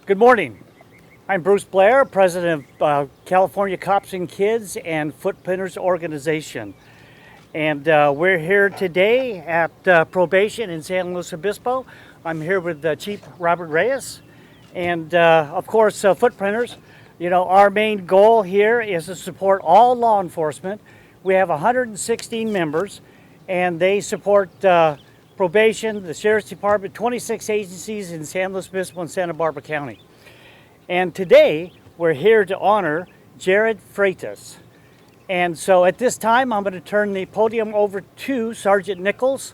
Good morning. I'm Bruce Blair, president of California Cops and Kids and Footprinters Organization. And we're here today at Probation in San Luis Obispo. I'm here with Chief Robert Reyes and of course Footprinters. You know, our main goal here is to support all law enforcement. We have 116 members and they support Probation, the Sheriff's Department, 26 agencies in San Luis Obispo and Santa Barbara County. And today, we're here to honor Jared Freitas. And so at this time, I'm going to turn the podium over to Sergeant Nichols.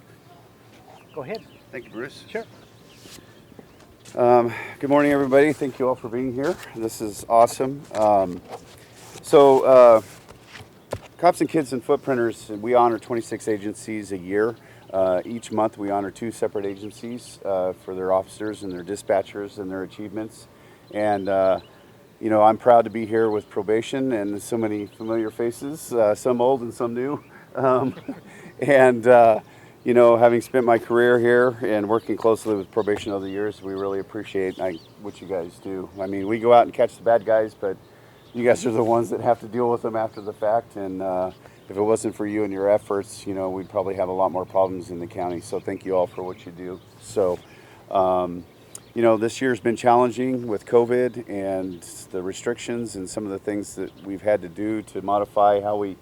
Go ahead. Thank you, Bruce. Sure. Good morning, everybody. Thank you all for being here. This is awesome. Cops and Kids and Footprinters, we honor 26 agencies a year. Each month we honor 2 separate agencies for their officers and their dispatchers and their achievements. And you know, I'm proud to be here with Probation and so many familiar faces, some old and some new. You know, having spent my career here and working closely with Probation over the years, we really appreciate what you guys do. I mean, we go out and catch the bad guys, but you guys are the ones that have to deal with them after the fact. And if it wasn't for you and your efforts, you know, we'd probably have a lot more problems in the county. So thank you all for what you do. So, you know, this year's been challenging with COVID and the restrictions and some of the things that we've had to do to modify how we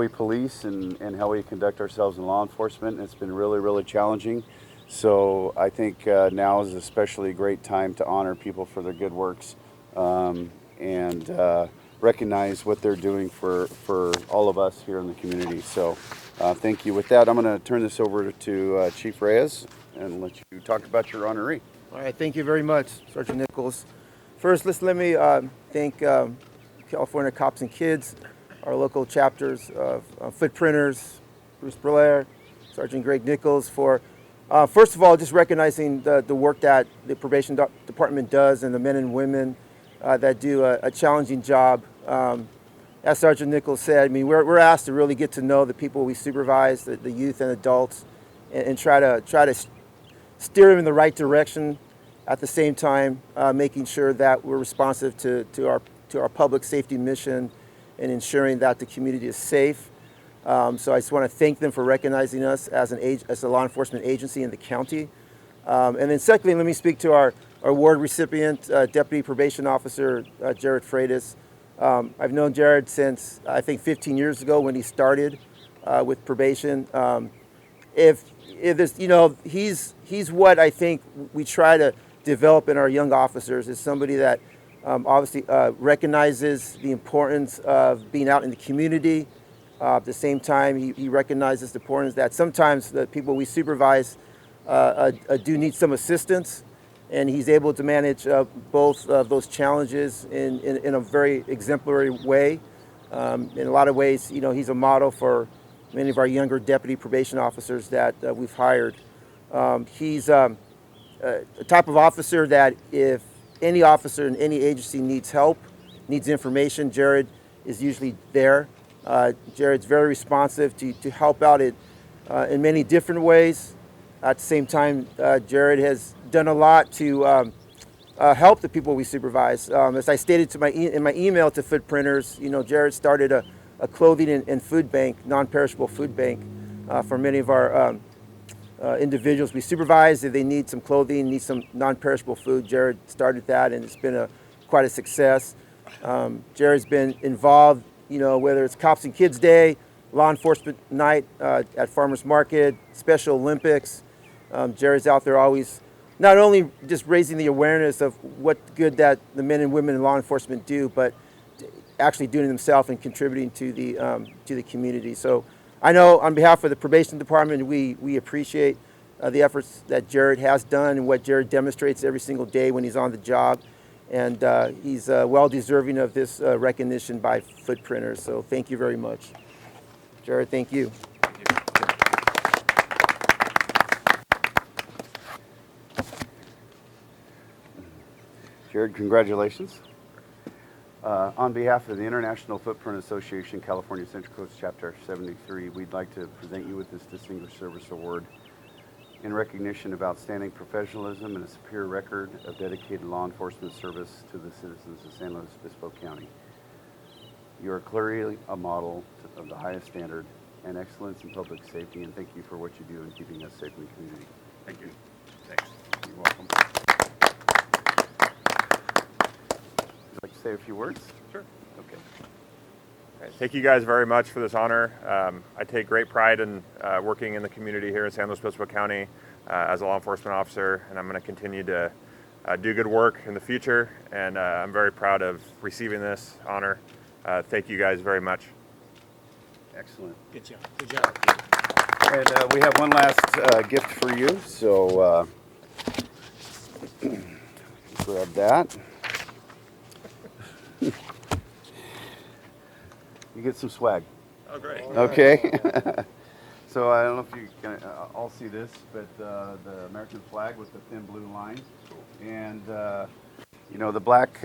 police and how we conduct ourselves in law enforcement. It's been really, really challenging. So I think now is especially a great time to honor people for their good works and recognize what they're doing for all of us here in the community. So thank you. With that, I'm going to turn this over to Chief Reyes and let you talk about your honoree. All right, thank you very much, Sergeant Nichols. First, let me thank California Cops and Kids, our local chapters of Footprinters, Bruce Blair, Sergeant Greg Nichols, for first of all, just recognizing the work that the Probation Department does and the men and women that do a challenging job. As Sergeant Nichols said, I mean, we're asked to really get to know the people we supervise, the youth and adults, and try to steer them in the right direction. At the same time, making sure that we're responsive to our public safety mission and ensuring that the community is safe. So I just want to thank them for recognizing us as a law enforcement agency in the county. And then secondly, let me speak to our award recipient, Deputy Probation Officer Jared Freitas. I've known Jared since I think 15 years ago when he started with Probation. If this, you know, he's what I think we try to develop in our young officers, is somebody that obviously recognizes the importance of being out in the community. At the same time, he recognizes the importance that sometimes the people we supervise do need some assistance, and he's able to manage both of those challenges in a very exemplary way. In a lot of ways, you know, he's a model for many of our younger deputy probation officers that we've hired. He's a type of officer that if any officer in any agency needs help, needs information, Jared is usually there. Jared's very responsive to help out in many different ways. At the same time, Jared has done a lot to help the people we supervise. As I stated in my email to Footprinters, you know, Jared started a clothing and food bank, non-perishable food bank for many of our individuals we supervise. If they need some clothing, need some non-perishable food, Jared started that, and it's been quite a success. Jared's been involved, you know, whether it's Cops and Kids Day, Law Enforcement Night at Farmers Market, Special Olympics. Jared's out there always not only just raising the awareness of what good that the men and women in law enforcement do, but actually doing it himself and contributing to the community. So I know on behalf of the Probation Department, we appreciate the efforts that Jared has done and what Jared demonstrates every single day when he's on the job. And he's well deserving of this recognition by Footprinters. So thank you very much. Jared, thank you. Jared, congratulations. On behalf of the International Footprint Association, California Central Coast Chapter 73, we'd like to present you with this Distinguished Service Award. in recognition of outstanding professionalism and a superior record of dedicated law enforcement service to the citizens of San Luis Obispo County. You are clearly a model of the highest standard and excellence in public safety, and thank you for what you do in keeping us safe in the community. Thank you. Thanks. You're welcome. Would you like to say a few words? Sure. Okay. Thank you guys very much for this honor. I take great pride in working in the community here in San Luis Obispo County as a law enforcement officer, and I'm going to continue to do good work in the future, and I'm very proud of receiving this honor. Thank you guys very much. Excellent. Good job. Good job. And we have one last gift for you, so grab that. You get some swag. Oh, great. Okay. So I don't know if you can all see this, but the American flag with the thin blue line. And, you know, the black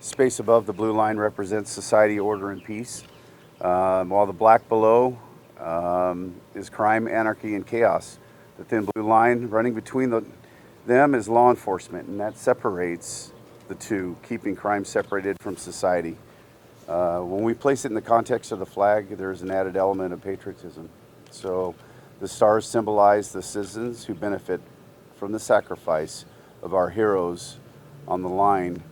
space above the blue line represents society, order, and peace, while the black below is crime, anarchy, and chaos. The thin blue line running between them is law enforcement, and that separates the two, keeping crime separated from society. When we place it in the context of the flag, there's an added element of patriotism. So the stars symbolize the citizens who benefit from the sacrifice of our heroes on the line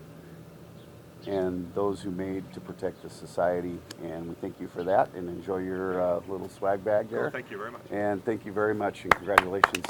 and those who made to protect the society. And we thank you for that, and enjoy your little swag bag there. Thank you very much. And thank you very much, and congratulations.